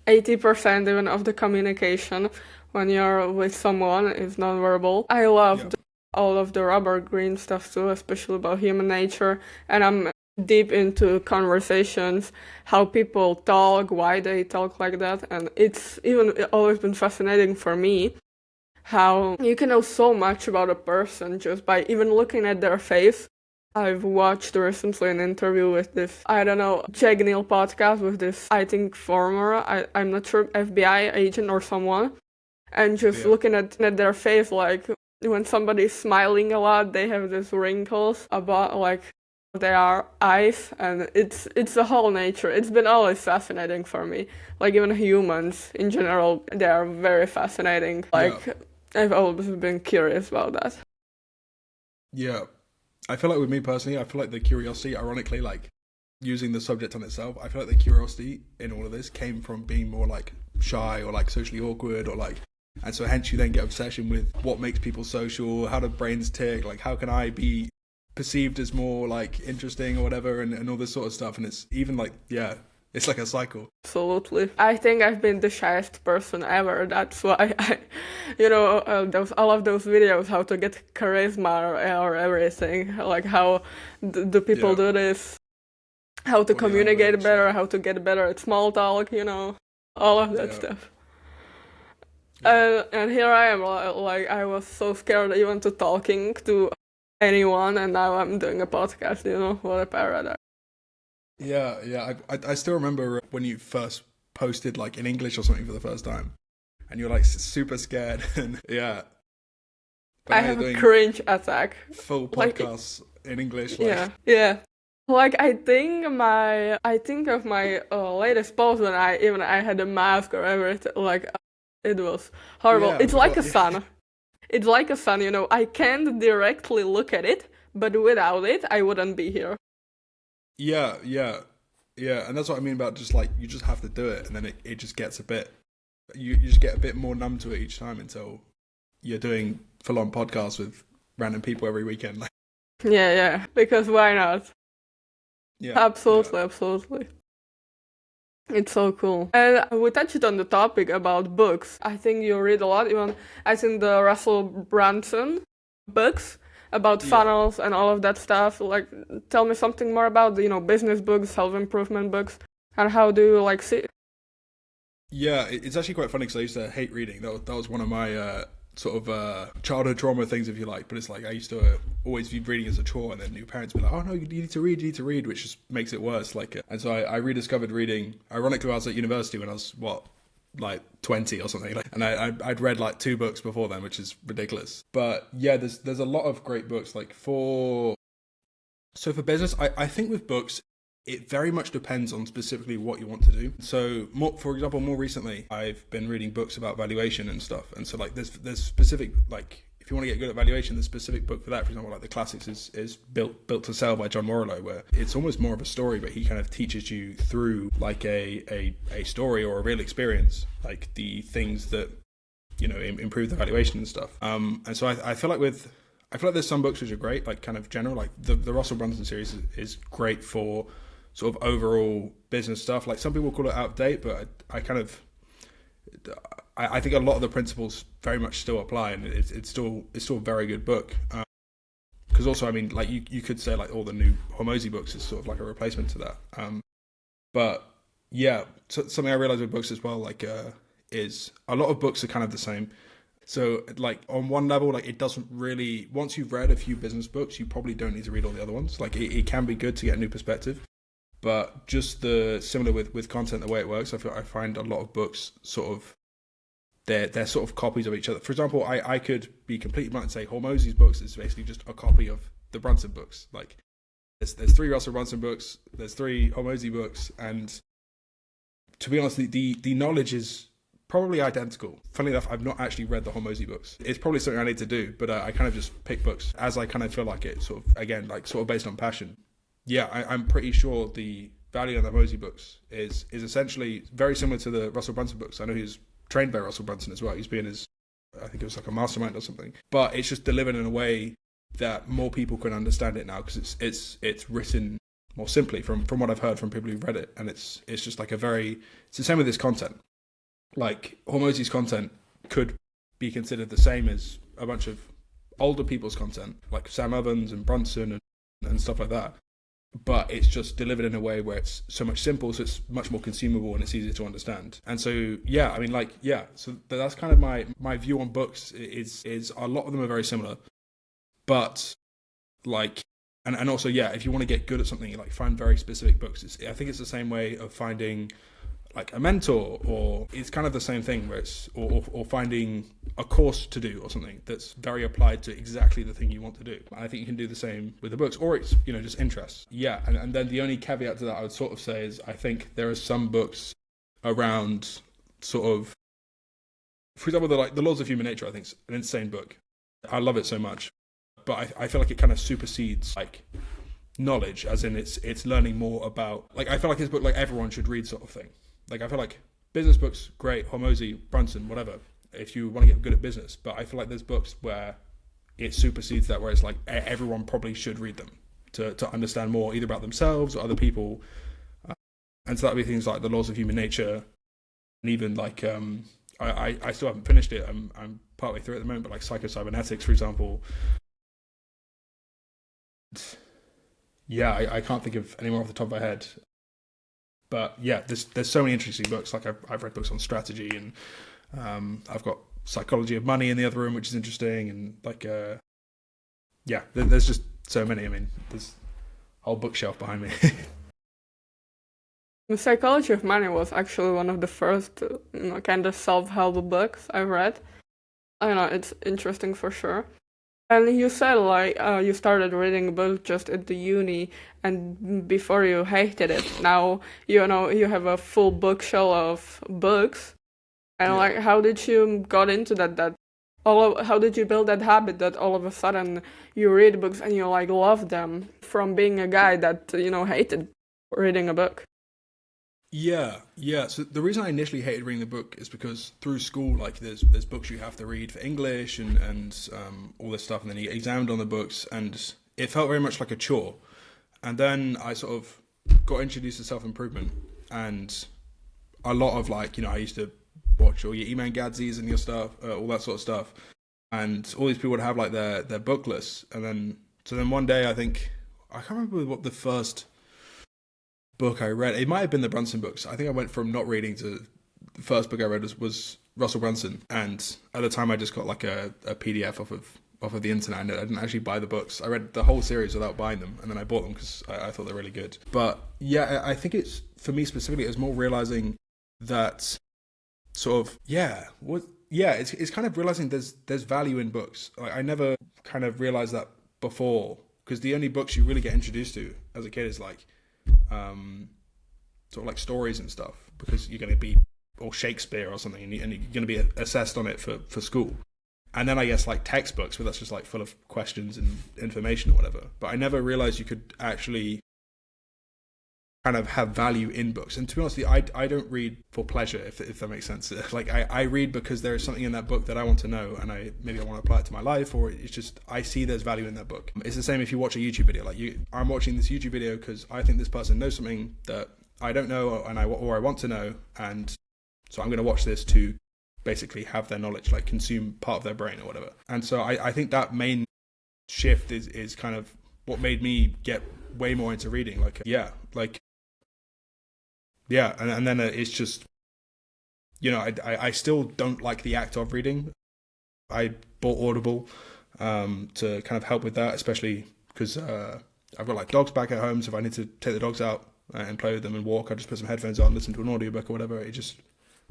80% even of the communication when you're with someone is nonverbal. I loved all of the Robert Greene stuff too, especially about human nature. And I'm deep into conversations, how people talk, why they talk like that. And it's even always been fascinating for me how you can know so much about a person just by even looking at their face. I've watched recently an interview with this, Jag Neil podcast with this, I think, former, I'm not sure, FBI agent or someone. And just looking at their face, like when somebody's smiling a lot, they have these wrinkles about like their eyes, and it's the whole nature. It's been always fascinating for me. Like even humans in general, they are very fascinating. Like I've always been curious about that. Yeah. I feel like with me personally, I feel like the curiosity, ironically, like using the subject on itself, I feel like the curiosity in all of this came from being more like shy or like socially awkward, or like, and so hence you then get obsession with what makes people social, how do brains tick, like how can I be perceived as more like interesting or whatever, and all this sort of stuff. And it's even like, it's like a cycle. Absolutely. I think I've been the shyest person ever. That's why all of those videos, how to get charisma or everything, like how do people do this, how to communicate better, how to get better at small talk, all of that stuff. And here I am, like I was so scared even to talking to anyone, and now I'm doing a podcast, what a paradox. Yeah. I still remember when you first posted like in English or something for the first time, and you're like super scared, and But I have a cringe attack. Full podcasts in English. Like. Yeah. Like I think of my latest post when I had a mask or everything. Like it was horrible. It's like a sun. It's like a sun. I can't directly look at it, but without it, I wouldn't be here. Yeah, and that's what I mean about just like you just have to do it, and then it just gets a bit, you just get a bit more numb to it each time until you're doing full-on podcasts with random people every weekend. Like, yeah, because why not? Yeah, absolutely. It's so cool. And we touched on the topic about books. I think you read a lot, even I think the Russell Brunson books about Yeah. funnels and all of that stuff. Like, tell me something more about, business books, self-improvement books, and how do you like see? Yeah, it's actually quite funny because I used to hate reading. That was one of my sort of childhood trauma things, if you like. But it's like I used to always view reading as a chore, and then your parents would be like, "Oh no, you need to read, you need to read," which just makes it worse. And so I rediscovered reading. Ironically, I was at university when I was like 20 or something, and I'd read like 2 books before then, which is ridiculous. But yeah, there's a lot of great books. Like for business, I think with books, it very much depends on specifically what you want to do. So, for example, more recently, I've been reading books about valuation and stuff. And so, like, there's specific, like, if you want to get good at valuation, there's a specific book for that. For example, like the classics is Built to Sell by John Morello, where it's almost more of a story, but he kind of teaches you through like a story or a real experience, like the things that improve the valuation and stuff. And so I feel like there's some books which are great, like kind of general, like the Russell Brunson series is great for sort of overall business stuff. Like some people call it out of date, but I think a lot of the principles very much still apply, and it's still a very good book. Because also, I mean, like you could say like all the new Hormozy books is sort of like a replacement to that. But yeah, so something I realized with books as well, like is a lot of books are kind of the same. So, like, on one level, like, it doesn't really, once you've read a few business books, you probably don't need to read all the other ones. Like, it can be good to get a new perspective. But just similar with content, the way it works, I find a lot of books sort of, they're sort of copies of each other. For example, I could be completely blunt and say Hormozy's books is basically just a copy of the Brunson books. Like, there's 3 Russell Brunson books, there's 3 Hormozy books, and to be honest, the knowledge is probably identical. Funnily enough, I've not actually read the Hormozy books. It's probably something I need to do, but I kind of just pick books as I kind of feel like it, sort of, again, like sort of based on passion. Yeah, I'm pretty sure the value of the Hormozy books is essentially very similar to the Russell Brunson books. I know he's trained by Russell Brunson as well. He's been I think it was like a mastermind or something. But it's just delivered in a way that more people can understand it now because it's written more simply from what I've heard from people who've read it, and it's just like it's the same with this content. Like Hormozy's content could be considered the same as a bunch of older people's content, like Sam Evans and Brunson and stuff like that. But it's just delivered in a way where it's so much simple, so it's much more consumable and it's easier to understand. And so, yeah, I mean, like, yeah, so that's kind of my view on books. Is a lot of them are very similar, but like, and also, yeah, if you want to get good at something, like find very specific books. I think it's the same way of finding like a mentor, or it's kind of the same thing where it's or finding a course to do or something that's very applied to exactly the thing you want to do. I think you can do the same with the books, or it's just interests. Yeah, and then the only caveat to that I would sort of say is I think there are some books around sort of, for example, the Laws of Human Nature. I think it's an insane book. I love it so much, but I feel like it kind of supersedes like knowledge, as in it's learning more about, like, I feel like it's a book like everyone should read sort of thing. Like, I feel like business books, great, Hormozy, Brunson, whatever, if you want to get good at business. But I feel like there's books where it supersedes that, where it's like everyone probably should read them to understand more, either about themselves or other people. And so that'd be things like The Laws of Human Nature, and even like, I still haven't finished it. I'm partway through at the moment, but like Psycho-Cybernetics, for example. Yeah, I can't think of any more off the top of my head. But yeah, there's so many interesting books. Like I've read books on strategy, and I've got Psychology of Money in the other room, which is interesting, and like yeah, there's just so many. I mean, there's a whole bookshelf behind me. The Psychology of Money was actually one of the first, kind of self-help books I've read. I know it's interesting for sure. And you said like you started reading a book just at the uni, and before you hated it. Now you have a full bookshelf of books. And Yeah. like, how did you got into that? How did you build that habit that all of a sudden you read books and you like love them from being a guy that hated reading a book? Yeah. So the reason I initially hated reading the book is because through school, like there's books you have to read for English and all this stuff, and then you get examined on the books, and it felt very much like a chore. And then I sort of got introduced to self-improvement, and a lot of like, I used to watch all your E-Man Gadzis and your stuff, all that sort of stuff. And all these people would have like their book lists. And then one day, I can't remember what the first book I read. It might have been the Brunson books. I think I went from not reading to the first book I read was Russell Brunson. And at the time I just got like a PDF off of the internet. I didn't actually buy the books. I read the whole series without buying them, and then I bought them because I thought they're really good. But yeah, I think it's, for me specifically, it's more realizing that sort of, it's kind of realizing there's value in books. Like, I never kind of realized that before, because the only books you really get introduced to as a kid is like sort of like stories and stuff, because you're going to be, or Shakespeare or something, and you're going to be assessed on it for school. And then I guess like textbooks, but that's just like full of questions and information or whatever. But I never realized you could actually kind of have value in books. And to be honest, I don't read for pleasure, if that makes sense. Like I read because there is something in that book that I want to know, and maybe I want to apply it to my life, or it's just I see there's value in that book. It's the same if you watch a YouTube video. Like I'm watching this YouTube video because I think this person knows something that I don't know, or I want to know, and so I'm going to watch this to basically have their knowledge, like consume part of their brain or whatever. And so I think that main shift is kind of what made me get way more into reading. And then it's just, I still don't like the act of reading. I bought Audible to kind of help with that, especially because I've got like dogs back at home, so if I need to take the dogs out and play with them and walk, I just put some headphones on, listen to an audiobook or whatever. It just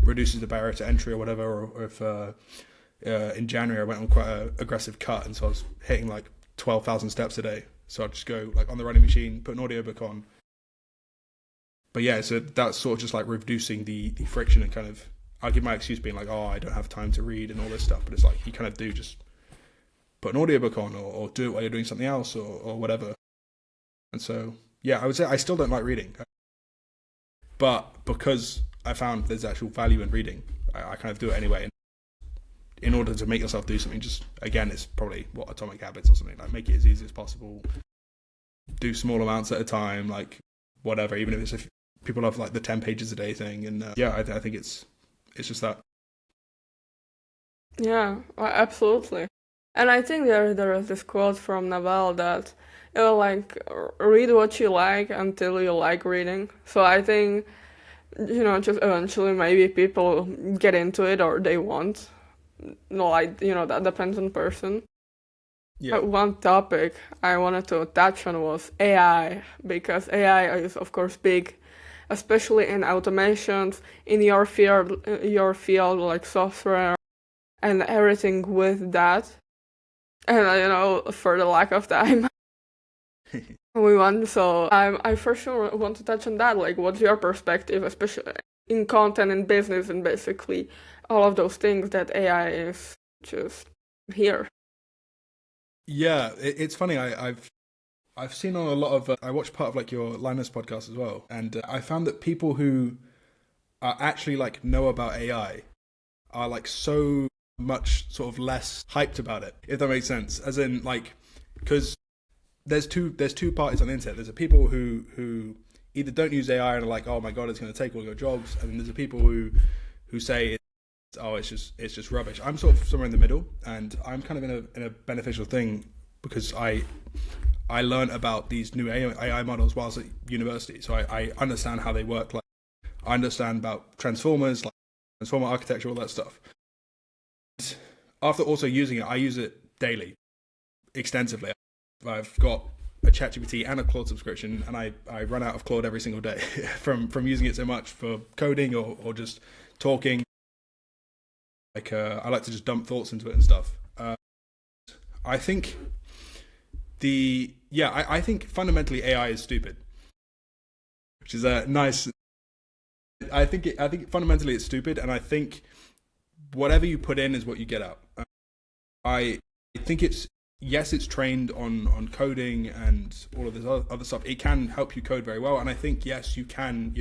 reduces the barrier to entry or whatever. Or if in January I went on quite an aggressive cut, and so I was hitting like 12,000 steps a day, so I'd just go like on the running machine, put an audiobook on. But yeah, so that's sort of just like reducing the friction, and kind of, I'll give my excuse being like, oh, I don't have time to read and all this stuff, but it's like you kind of do just put an audiobook on, or do it while you're doing something else or whatever. And so yeah, I would say I still don't like reading, but because I found there's actual value in reading, I kind of do it anyway. In order to make yourself do something, just, again, it's probably Atomic Habits or something, like make it as easy as possible, do small amounts at a time, like whatever, even if people have like the 10 pages a day thing. And I think it's just that. Yeah, absolutely. And I think there is this quote from Naval that like read what you like until you like reading. So I think, just eventually maybe people get into it or they won't. That depends on person. Yeah. One topic I wanted to touch on was AI, because AI is of course big, especially in automations, in your field like software and everything with that. And for the lack of time, I first want to touch on that. Like, what's your perspective, especially in content and business and basically all of those things that AI is just here? Yeah, it's funny. I've seen on a lot of. I watched part of like your Linus podcast as well, and I found that people who are actually like know about AI are like so much sort of less hyped about it, if that makes sense. As in, like, because there's two parties on the internet. There's the people who either don't use AI and are like, oh my god, it's going to take all your jobs, and then there's the people who say, it's just rubbish. I'm sort of somewhere in the middle, and I'm kind of in a beneficial thing because I learned about these new AI models while I was at university, so I understand how they work. Like, I understand about transformers, like transformer architecture, all that stuff. After also using it, I use it daily, extensively. I've got a ChatGPT and a Claude subscription, and I run out of Claude every single day from using it so much for coding or just talking. Like I like to just dump thoughts into it and stuff. I think I think fundamentally AI is stupid, which is a nice. I think fundamentally it's stupid, and I think whatever you put in is what you get out. I think it's trained on coding and all of this other stuff. It can help you code very well, and I think yes, you can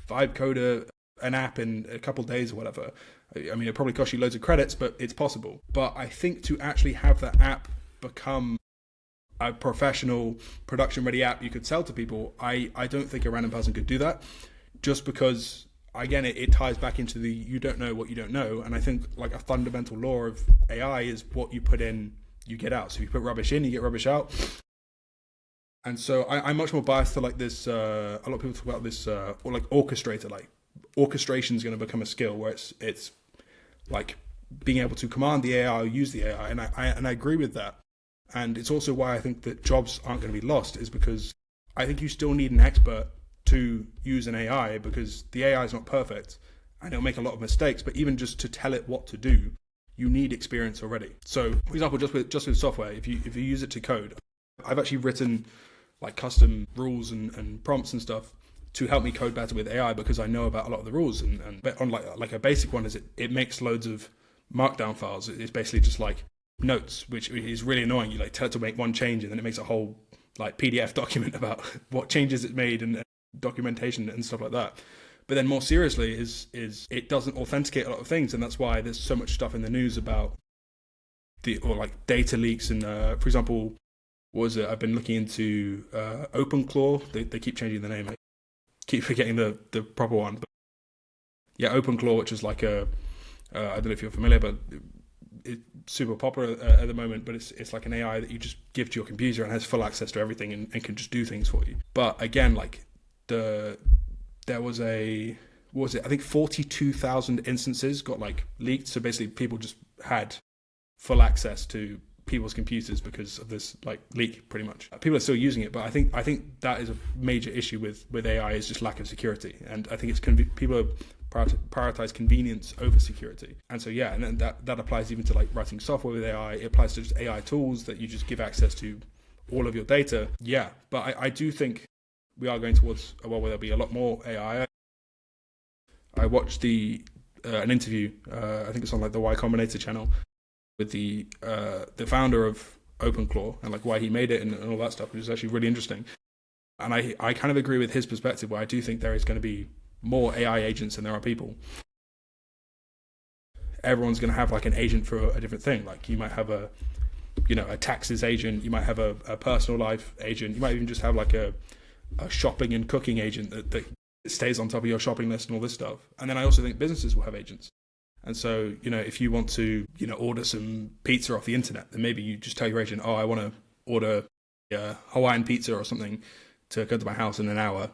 vibe code an app in a couple of days or whatever. I mean, it probably costs you loads of credits, but it's possible. But I think to actually have that app become a professional production ready app you could sell to people, I don't think a random person could do that, just because again, it ties back into the you don't know what you don't know. And I think like a fundamental law of AI is what you put in, you get out. So if you put rubbish in, you get rubbish out. And so I'm much more biased to like this. A lot of people talk about this, or like orchestrator. Like orchestration is going to become a skill where it's like being able to command the AI or use the AI, and I agree with that. And it's also why I think that jobs aren't going to be lost, is because I think you still need an expert to use an AI, because the AI is not perfect and it'll make a lot of mistakes. But even just to tell it what to do, you need experience already. So, for example, just with software, if you use it to code, I've actually written like custom rules and prompts and stuff to help me code better with AI, because I know about a lot of the rules. And on like a basic one is it makes loads of markdown files. It's basically just like notes, which is really annoying. You like tell it to make one change and then it makes a whole like PDF document about what changes it made and documentation and stuff like that. But then more seriously is it doesn't authenticate a lot of things, and that's why there's so much stuff in the news about like data leaks. And for example, what was it? I've been looking into OpenClaw. They keep changing the name. I keep forgetting the proper one. But yeah, OpenClaw, which is like I don't know if you're familiar, but it's super popular at the moment. But it's like an AI that you just give to your computer and has full access to everything and can just do things for you. But again, like there was what was it? I think 42,000 instances got like leaked. So basically, people just had full access to people's computers because of this like leak. Pretty much, people are still using it, but I think that is a major issue with AI, is just lack of security. And I think it's people are prioritize convenience over security. And so yeah, and then that applies even to like writing software with AI. It applies to just AI tools that you just give access to all of your data. Yeah, but I do think we are going towards a world where there'll be a lot more AI. I watched an interview, I think it's on like the Y Combinator channel, with the founder of OpenClaw and like why he made it and all that stuff, which is actually really interesting. And I kind of agree with his perspective, where I do think there is going to be more AI agents than there are people. Everyone's going to have like an agent for a different thing. Like you might have a taxes agent, you might have a personal life agent, you might even just have like a shopping and cooking agent that stays on top of your shopping list and all this stuff. And then I also think businesses will have agents. And so, if you want to, order some pizza off the internet, then maybe you just tell your agent, oh, I want to order Hawaiian pizza or something to come to my house in an hour.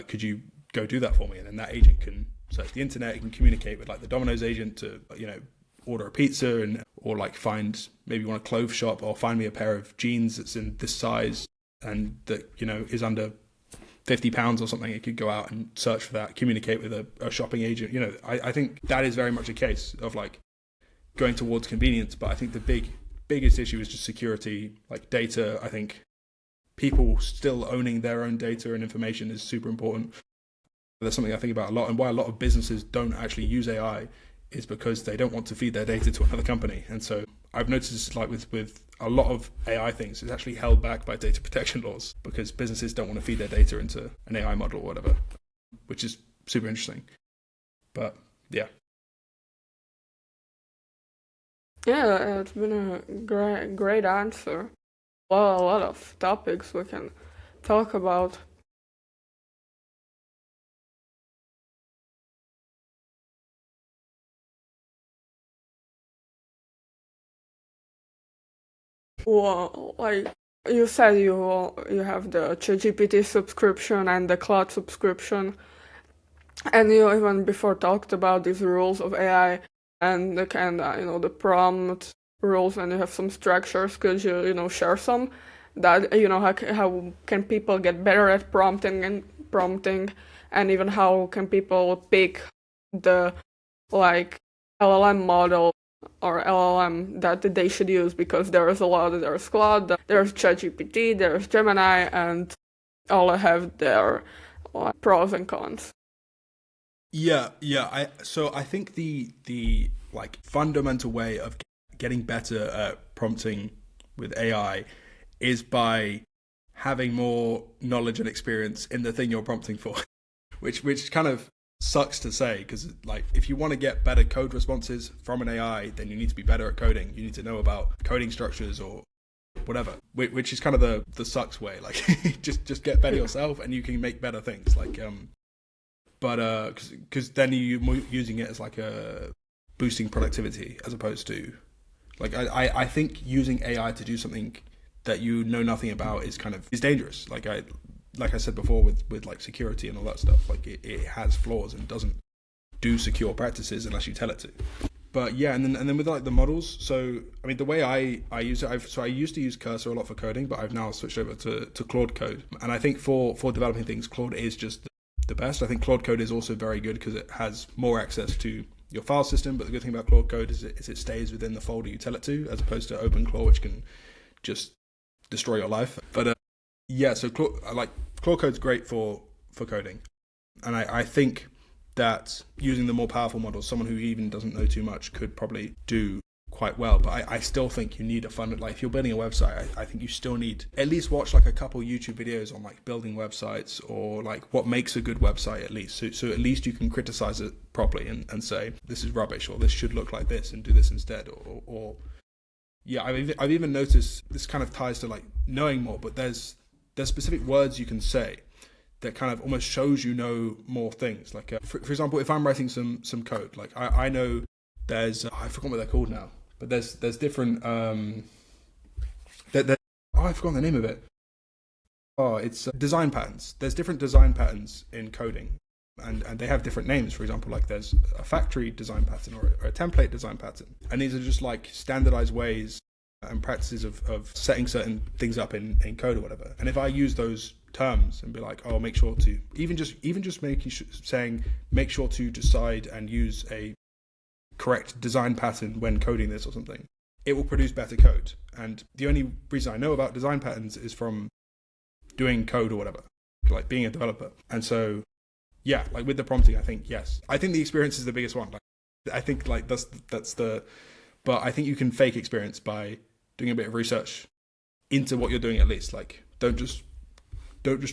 Could you go do that for me? And then that agent can search the internet, you can communicate with like the Domino's agent to, order a pizza or like find, maybe you want a clothes shop, or find me a pair of jeans that's in this size and that, is under £50 or something. It could go out and search for that, communicate with a shopping agent. I think that is very much a case of like going towards convenience. But I think the biggest issue is just security, like data. I think people still owning their own data and information is super important. That's something I think about a lot, and why a lot of businesses don't actually use AI is because they don't want to feed their data to another company. And so I've noticed like with a lot of AI things, it's actually held back by data protection laws, because businesses don't want to feed their data into an AI model or whatever, which is super interesting. But yeah. Yeah, it's been a great answer. Well, a lot of topics we can talk about. Well, like you said, you have the ChatGPT subscription and the cloud subscription, and you even before talked about these rules of AI and the kind of the prompt rules, and you have some structures. Could you share some that how can people get better at prompting, and even how can people pick the like LLM model or LLM that they should use, because there's a lot. There's Claude, there's ChatGPT, there's Gemini, and all have their pros and cons. Yeah. I think the like fundamental way of getting better at prompting with AI is by having more knowledge and experience in the thing you're prompting for, which kind of sucks to say, because like if you want to get better code responses from an AI, then you need to be better at coding. You need to know about coding structures or whatever, which is kind of the sucks way. Like just get better yourself and you can make better things. Like but because then you're using it as like a boosting productivity as opposed to like I think using AI to do something that you know nothing about is dangerous. Like I said before with like security and all that stuff, like it has flaws and doesn't do secure practices unless you tell it to. But yeah, and then with like the models, so I mean the way I use it, I used to use Cursor a lot for coding, but I've now switched over to Claude Code, and I think for developing things, Claude is just the best. I think Claude Code is also very good because it has more access to your file system, but the good thing about Claude Code is it stays within the folder you tell it to, as opposed to OpenClaw, which can just destroy your life. But yeah, so Claude Code's great for coding, and I think that using the more powerful models, someone who even doesn't know too much could probably do quite well. But I still think you need a fund. Like if you're building a website, I think you still need at least watch like a couple YouTube videos on like building websites or like what makes a good website at least. So at least you can criticize it properly and say this is rubbish or this should look like this and do this instead. Or yeah, I've even noticed this kind of ties to like knowing more, but there's specific words you can say that kind of almost shows you know more things. Like for example, if I'm writing some code, like I know there's I forgot what they're called now, but there's different I forgot the name of it. Oh, it's design patterns. There's different design patterns in coding, and they have different names. For example, like there's a factory design pattern or a template design pattern, and these are just like standardized ways and practices of setting certain things up in code or whatever. And if I use those terms and be like, oh, make sure to even just saying make sure to decide and use a correct design pattern when coding this or something, it will produce better code. And the only reason I know about design patterns is from doing code or whatever, like being a developer. And so yeah, like with the prompting, I think the experience is the biggest one. Like I think like that's the but I think you can fake experience by doing a bit of research into what you're doing at least. Like don't just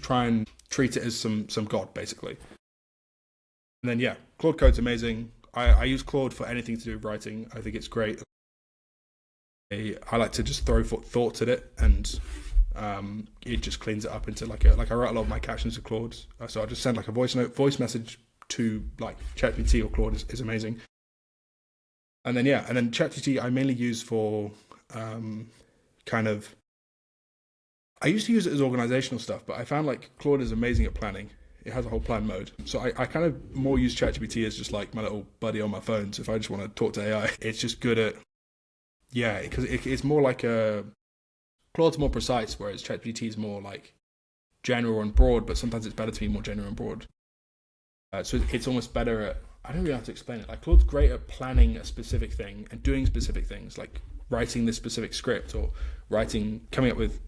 try and treat it as some god, basically. And then yeah, Claude Code's amazing. I use Claude for anything to do with writing. I think it's great. I like to just throw thoughts at it, and it just cleans it up into like I write a lot of my captions to Claude. So I just send like a voice message to like ChatGPT or Claude is amazing. And then ChatGPT I mainly use for I used to use it as organizational stuff, but I found like Claude is amazing at planning. It has a whole plan mode. So I kind of more use ChatGPT as just like my little buddy on my phone. So if I just want to talk to AI, it's just good at, yeah, because it's more like Claude's more precise, whereas ChatGPT is more like general and broad, but sometimes it's better to be more general and broad. So it's almost better at, I don't really know how to explain it. Like Claude's great at planning a specific thing and doing specific things, like writing this specific script or coming up with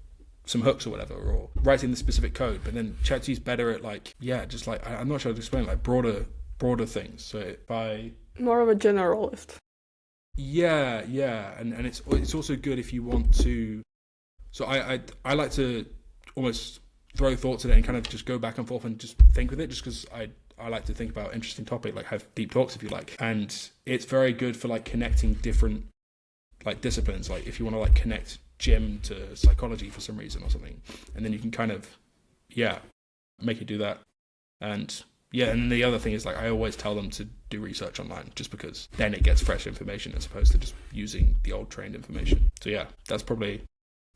some hooks or whatever, or writing the specific code. But then ChatGPT's better at like, yeah, just like, I'm not sure how to explain it, like broader things. So by more of a generalist. Yeah, and it's also good if you want to. So I like to almost throw thoughts at it and kind of just go back and forth and just think with it, just because I like to think about interesting topic, like have deep talks if you like. And it's very good for like connecting different like disciplines, like if you want to like connect gym to psychology for some reason or something, and then you can kind of make it do that. And and the other thing is like I always tell them to do research online, just because then it gets fresh information as opposed to just using the old trained information. So yeah, that's probably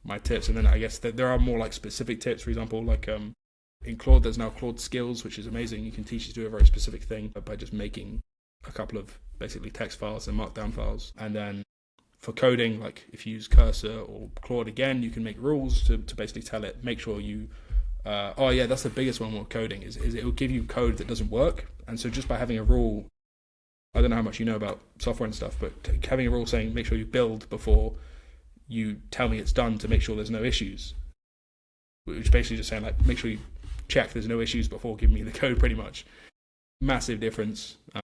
my tips. And then I guess that there are more like specific tips. For example, like in Claude there's now Claude Skills, which is amazing. You can teach it to do a very specific thing by just making a couple of basically text files and markdown files. And then for coding, like if you use Cursor or Claude again, you can make rules to basically tell it, make sure you that's the biggest one with coding is it will give you code that doesn't work. And so just by having a rule, I don't know how much you know about software and stuff, but having a rule saying make sure you build before you tell me it's done to make sure there's no issues, which basically just saying like make sure you check there's no issues before giving me the code, pretty much. Massive difference. And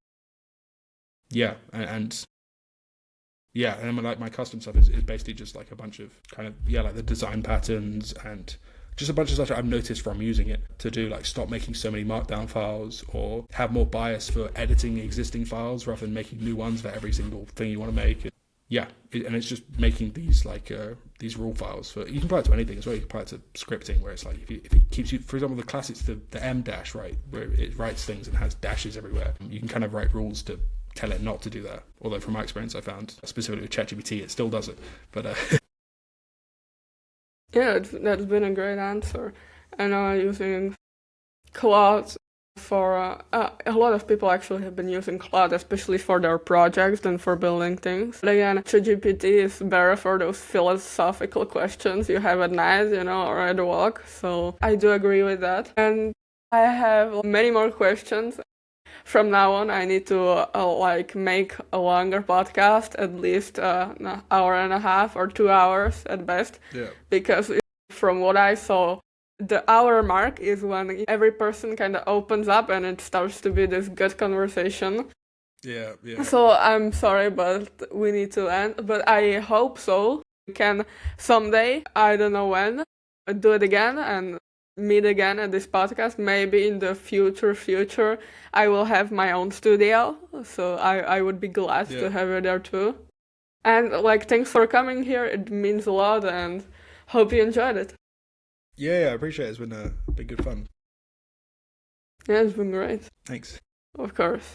then like my custom stuff is basically just like a bunch of kind of like the design patterns and just a bunch of stuff that I've noticed from using it to do, like stop making so many markdown files or have more bias for editing existing files rather than making new ones for every single thing you want to make. yeah, and it's just making these these rule files for, you can apply it to anything as well. You can apply it to scripting, where it's like if it keeps you, for example, the classics, the M dash, right, where it writes things and has dashes everywhere. You can kind of write rules to tell it not to do that. Although from my experience, I found specifically with ChatGPT, it still does it. But Yeah, that's been a great answer. And using Claude for a lot of people actually have been using Claude, especially for their projects than for building things. But again, ChatGPT is better for those philosophical questions you have at night, or at walk. So I do agree with that. And I have many more questions. From now on, I need to make a longer podcast, at least an hour and a half or 2 hours at best. yeah, Because from what I saw, the hour mark is when every person kind of opens up and it starts to be this good conversation. yeah. So I'm sorry, but we need to end. But I hope so. We can someday, I don't know when, do it again and meet again at this podcast. Maybe in the future, I will have my own studio. So I would be glad to have you there too. And thanks for coming here. It means a lot, and hope you enjoyed it. Yeah, I appreciate it. It's been good fun. Yeah, it's been great. Thanks. Of course.